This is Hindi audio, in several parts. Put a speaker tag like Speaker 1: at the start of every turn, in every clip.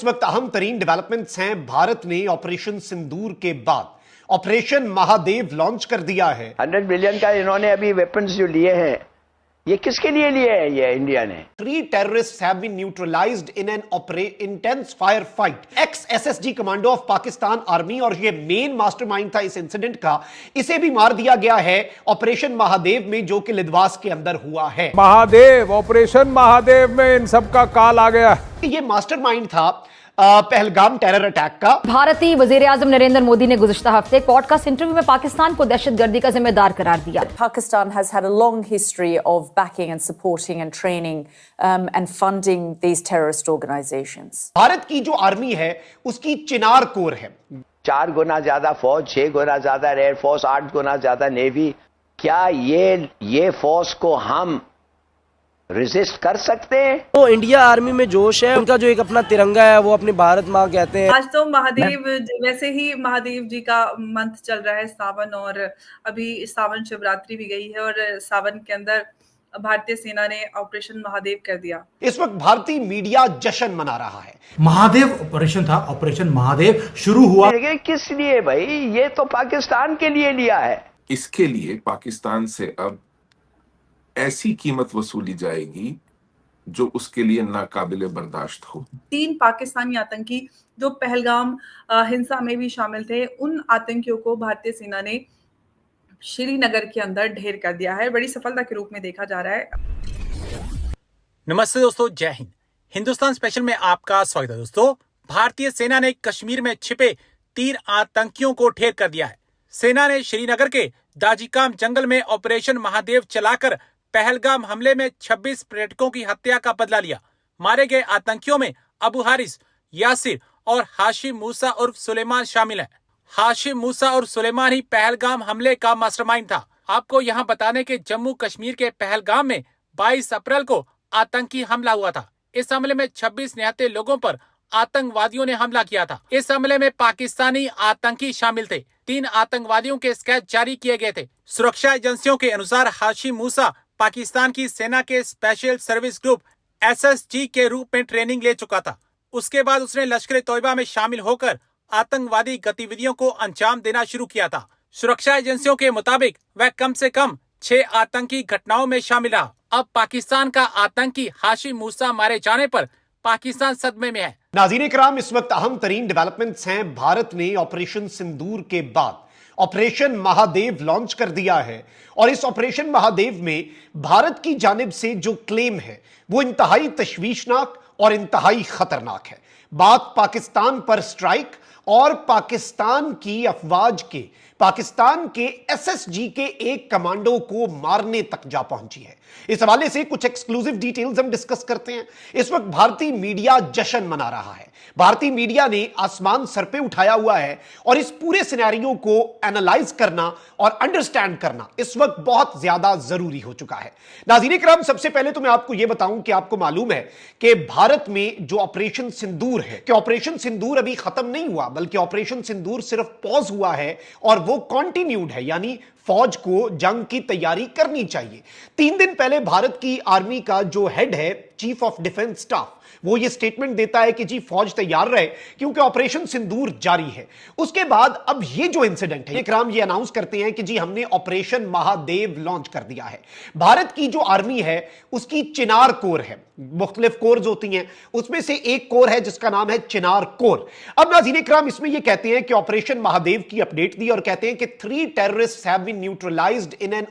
Speaker 1: इस वक्त अहम तरीन डेवलपमेंट्स हैं। भारत ने ऑपरेशन सिंदूर के बाद ऑपरेशन महादेव लॉन्च कर दिया है।
Speaker 2: 100 बिलियन का इन्होंने अभी वेपन्स जो लिए हैं, ये किसके लिए लिए हैं? ये इंडिया ने।
Speaker 1: 3 terrorists have been neutralized in an intense firefight. ex-SSG commando of Pakistan army और ये मेन मास्टरमाइंड था इस इंसिडेंट का, इसे भी मार दिया गया है ऑपरेशन महादेव में, जो कि लिदवास के अंदर हुआ है।
Speaker 3: महादेव, ऑपरेशन महादेव में इन सब का काल आ गया।
Speaker 1: ये मास्टरमाइंड था पहलगाम टेरर अटैक का।
Speaker 4: भारतीय वजीर आजम नरेंद्र मोदी ने गुज़िश्ता हफ्ते पॉडकास्ट इंटरव्यू में पाकिस्तान को दहशतगर्दी का जिम्मेदार करार दिया।
Speaker 5: Pakistan has had a long history of backing and supporting and training and funding these terrorist organizations.
Speaker 1: Bharat की जो आर्मी है उसकी चिनार कोर है।
Speaker 2: 4 गुना ज्यादा फौज, 6 गुना ज्यादा एयरफोर्स, 8 गुना ज्यादा नेवी। क्या ये फोर्स को हम रेजिस्ट कर सकते हैं?
Speaker 6: तो इंडिया आर्मी में जोश है, उनका जो एक अपना तिरंगा है वो अपनी भारत माँ कहते हैं।
Speaker 7: आज तो महादेव, वैसे ही महादेव जी का मंथ चल रहा है सावन, और अभी सावन शिवरात्रि भी गई है और सावन के अंदर भारतीय सेना ने ऑपरेशन महादेव कर दिया।
Speaker 1: इस वक्त भारतीय मीडिया जश्न मना रहा है।
Speaker 8: महादेव ऑपरेशन था, ऑपरेशन महादेव शुरू हुआ।
Speaker 2: किस लिए भाई? ये तो पाकिस्तान के लिए लिया है।
Speaker 9: इसके लिए पाकिस्तान से अब ऐसी कीमत वसूली जाएगी जो उसके लिए नाकाबिले बर्दाश्त हो।
Speaker 7: 3 पाकिस्तानी आतंकी जो पहलगाम हिंसा में भी शामिल थे, उन आतंकियों को भारतीय सेना ने श्रीनगर के अंदर ढेर कर दिया है। बड़ी सफलता के रूप में देखा जा रहा है।
Speaker 10: नमस्ते दोस्तों, जय हिंद। हिंदुस्तान स्पेशल में आपका स्वागत है। दोस्तों, भारतीय सेना ने कश्मीर में छिपे 3 आतंकियों को ढेर कर दिया है। सेना ने श्रीनगर के दाजिकाम जंगल में ऑपरेशन महादेव चलाकर पहलगाम हमले में 26 पर्यटकों की हत्या का बदला लिया। मारे गए आतंकियों में अबू हारिस, यासिर और हाशिम मूसा उर्फ सुलेमान शामिल है। हाशिम मूसा और सुलेमान ही पहलगाम हमले का मास्टरमाइंड था। आपको यहाँ बताने के जम्मू कश्मीर के पहलगाम में 22 अप्रैल को आतंकी हमला हुआ था। इस हमले में 26 निहत्थे लोगों पर आतंकवादियों ने हमला किया था। इस हमले में पाकिस्तानी आतंकी शामिल थे। 3 आतंकवादियों के स्केच जारी किए गए थे। सुरक्षा एजेंसियों के अनुसार हाशिम मूसा पाकिस्तान की सेना के स्पेशल सर्विस ग्रुप SSG के रूप में ट्रेनिंग ले चुका था। उसके बाद उसने लश्कर तोयबा में शामिल होकर आतंकवादी गतिविधियों को अंजाम देना शुरू किया था। सुरक्षा एजेंसियों के मुताबिक वह कम से कम 6 आतंकी घटनाओं में शामिल रहा। अब पाकिस्तान का आतंकी हाशिम मूसा मारे जाने पर पाकिस्तान सदमे में है।
Speaker 1: नाज़रीन इकराम, इस वक्त अहम तरीन डेवलपमेंट्स हैं। भारत ने ऑपरेशन सिंदूर के बाद ऑपरेशन महादेव लॉन्च कर दिया है और इस ऑपरेशन महादेव में भारत की जानिब से जो क्लेम है वो इंतहाई तशवीशनाक और इंतहाई खतरनाक है। बात पाकिस्तान पर स्ट्राइक और पाकिस्तान की अफवाज के, पाकिस्तान के SSG के एक कमांडो को मारने तक जा पहुंची है। इस हवाले से कुछ एक्सक्लूसिव डिटेल्स हम डिस्कस करते हैं। इस वक्त भारतीय मीडिया जश्न मना रहा है। भारतीय मीडिया ने आसमान सर पे उठाया हुआ है और इस पूरे सिनेरियो को एनालाइज करना और अंडरस्टैंड करना इस वक्त बहुत ज्यादा जरूरी हो चुका है। नाज़रीन इकराम, सबसे पहले तो मैं आपको यह बताऊं कि आपको मालूम है कि भारत में जो ऑपरेशन सिंदूर है, कि ऑपरेशन सिंदूर अभी खत्म नहीं हुआ, बल्कि ऑपरेशन सिंदूर सिर्फ पॉज हुआ है और वो कंटिन्यूड है, यानी फौज को जंग की तैयारी करनी चाहिए। 3 दिन पहले भारत की आर्मी का जो हेड है, चीफ ऑफ डिफेंस स्टाफ, वो ये स्टेटमेंट देता है कि जी फौज तैयार रहे क्योंकि ऑपरेशन सिंदूर जारी है। उसके बाद अब ये जो इंसिडेंट है, इकराम ये अनाउंस करते हैं कि जी हमने ऑपरेशन महादेव लॉन्च कर दिया है। भारत की जो आर्मी है उसकी चिनार कोर है, मुख्तलिफ कोर्स होती हैं, उसमें से एक कोर है जिसका नाम है चिनार कोर। अब नाज़रीन इकराम, इसमें यह कहते हैं कि ऑपरेशन महादेव की अपडेट दी और कहते हैं कि 3 terrorists have been neutralized in an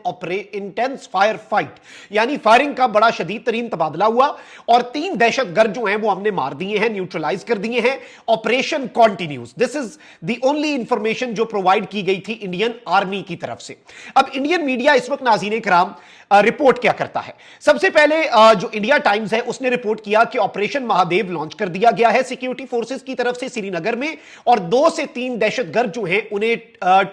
Speaker 1: intense firefight, यानी फायरिंग का बड़ा शदीद तरीन तबादला हुआ और 3 दहशतगर्द जो हैं वो हमने मार दिए हैं, न्यूट्रलाइज कर दिए हैं। Operation continues. This is the only information जो प्रोवाइड की गई थी इंडियन आर्मी की तरफ से। अब इंडियन मीडिया इस वक्त नाज़रीन इकराम रिपोर्ट क्या करता है? सबसे पहले जो इंडिया टाइम्स है उसने रिपोर्ट किया कि ऑपरेशन महादेव लॉन्च कर दिया गया है सिक्योरिटी फोर्सेस की तरफ से श्रीनगर में और 2 से 3 दहशतगर्द जो हैं उन्हें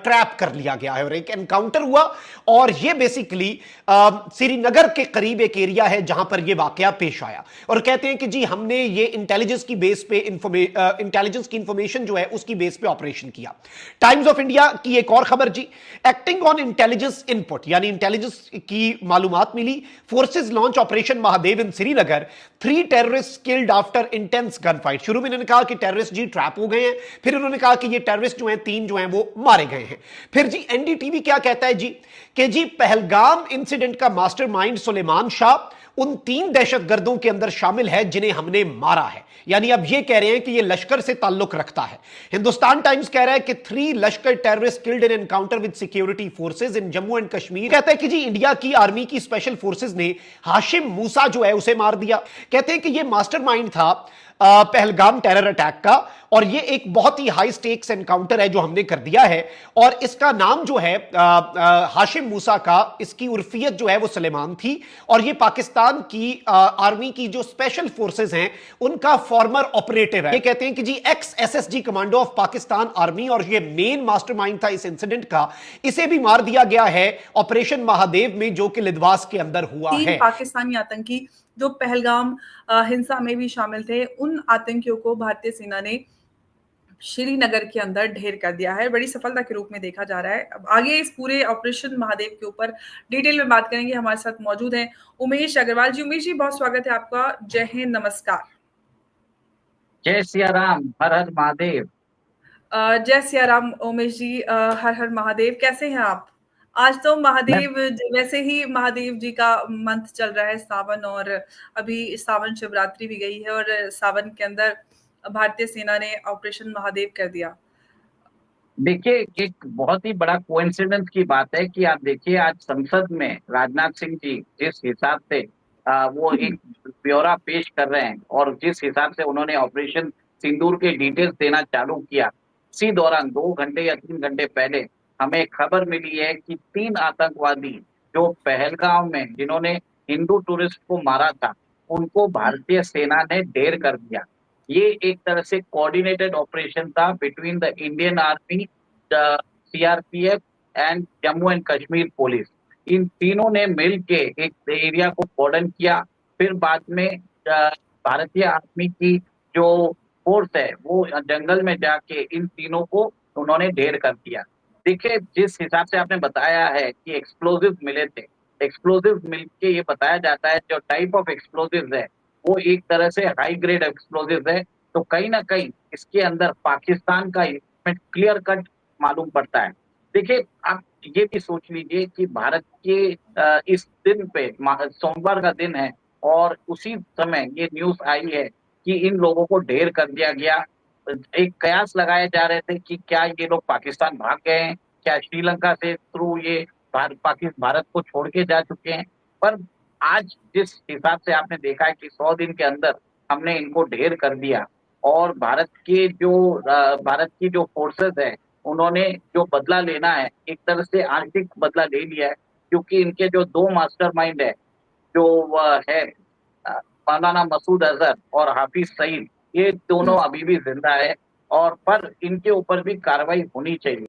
Speaker 1: ट्रैप कर लिया गया है और एक एनकाउंटर हुआ और यह बेसिकली श्रीनगर के करीब एक एरिया है जहां पर यह वाकया पेश आया और कहते हैं कि जी हमने ये इंटेलिजेंस की बेस पे इंटेलिजेंस की इंफॉर्मेशन जो है उसकी बेस पे ऑपरेशन किया। टाइम्स ऑफ इंडिया की एक और खबर जी, एक्टिंग ऑन इंटेलिजेंस इनपुट, यानी इंटेलिजेंस की मालूमात मिली, forces launch operation Mahadev in Srinagar, 3 terrorist killed after intense gun fight. शुरू में इन्होंने कहा कि टेररिस्ट जी ट्रैप हो गए हैं, फिर उन्होंने कहा कि ये टेररिस्ट जो हैं 3 जो हैं वो मारे गए हैं। फिर जी एनडीटीवी क्या कहता है जी कि जी पहलगाम इंसिडेंट का मास्टरमाइंड सुलेमान शाह उन 3 दहशतगर्दों के अंदर शामिल है जिन्हें हमने मारा है। यानी अब ये कह रहे हैं कि ये लश्कर से ताल्लुक रखता है। हिंदुस्तान टाइम्स कह रहा है कि 3 लश्कर terrorist killed in encounter with security forces in Jammu and Kashmir. कहता है कि जी इंडिया की आर्मी की स्पेशल फोर्सेस ने हाशिम मूसा जो है उसे मार दिया। कहते हैं कि ये मास्टरमाइंड था पहलगाम टेरर अटैक का, और ये एक बहुत ही हाई स्टेक्स एनकाउंटर है जो हमने कर दिया है। और इसका नाम जो है हाशिम मूसा का, इसकी उर्फियत जो है वो सुलेमान थी, और ये पाकिस्तान की आर्मी की जो स्पेशल फोर्सेस हैं उनका फॉर्मर ऑपरेटिव है। ये कहते हैं कि जी ex SSG commando of Pakistan army, और ये मेन मास्टरमाइंड था इस इंसिडेंट का। इसे भी मार दिया गया है ऑपरेशन महादेव में, जो कि लिदवास के अंदर हुआ है।
Speaker 7: 3 पाकिस्तानी आतंकी जो पहलगाम हिंसा में भी शामिल थे, उन आतंकियों को भारतीय सेना ने श्रीनगर के अंदर ढेर कर दिया है। बड़ी सफलता के रूप में देखा जा रहा है। अब आगे इस पूरे ऑपरेशन महादेव के ऊपर डिटेल में बात करेंगे। हमारे साथ मौजूद हैं उमेश अग्रवाल जी। उमेश जी, बहुत स्वागत है आपका। जय हिंद, नमस्कार।
Speaker 11: जय सिया राम, हर हर महादेव।
Speaker 7: जय सिया राम उमेश जी, हर हर महादेव। कैसे हैं आप? आज तो महादेव, वैसे ही महादेव जी का मंथ चल रहा है सावन, और अभी सावन शिवरात्रि भी गई है, और सावन के अंदर भारतीय सेना ने ऑपरेशन महादेव कर दिया।
Speaker 11: देखिए, एक बहुत ही बड़ा कोइंसिडेंस की बात है कि आप देखिए आज संसद में राजनाथ सिंह जी जिस हिसाब से वो एक ब्यौरा पेश कर रहे हैं, और जिस हिसाब से उन्होंने ऑपरेशन सिंदूर के डिटेल्स देना चालू किया, इसी दौरान 2 घंटे या 3 घंटे पहले हमें खबर मिली है कि 3 आतंकवादी जो पहलगाम में जिन्होंने हिंदू टूरिस्ट को मारा था, उनको भारतीय सेना ने ढेर कर दिया। ये एक तरह से कोऑर्डिनेटेड ऑपरेशन था between the Indian army, the CRPF and Jammu and Kashmir police. इन तीनों ने मिलके एक एरिया को कॉर्डन किया। फिर बाद में भारतीय आर्मी की जो फोर्स है वो जंगल में जाके इन तीनों को उन्होंने ढेर कर दिया। देखिए, जिस हिसाब से आपने बताया है कि एक्सप्लोजिव मिले थे, एक्सप्लोजिव मिलके ये बताया जाता है जो टाइप ऑफ एक्सप्लोजिव है वो एक तरह से हाई ग्रेड एक्सप्लोजिव है। तो कहीं ना कहीं इसके अंदर पाकिस्तान का इन्वॉल्वमेंट क्लियर कट मालूम पड़ता है। देखिए, आप ये भी सोच लीजिए कि भारत के इस दिन पे सोमवार का दिन है, और उसी समय ये न्यूज आई है कि इन लोगों को ढेर कर दिया गया। एक कयास लगाए जा रहे थे कि क्या ये लोग पाकिस्तान भाग गए हैं, क्या श्रीलंका से थ्रू ये भारत को छोड़ के जा चुके हैं। पर आज जिस हिसाब से आपने देखा है कि 100 दिन के अंदर हमने इनको ढेर कर दिया, और भारत की जो फोर्सेस है उन्होंने जो बदला लेना है एक तरह से आंशिक बदला ले लिया है, क्योंकि इनके जो 2 मास्टरमाइंड है जो है मौलाना मसूद अजहर और हाफिज सईद, ये दोनों अभी भी जिंदा है, और पर इनके ऊपर भी कार्रवाई होनी चाहिए।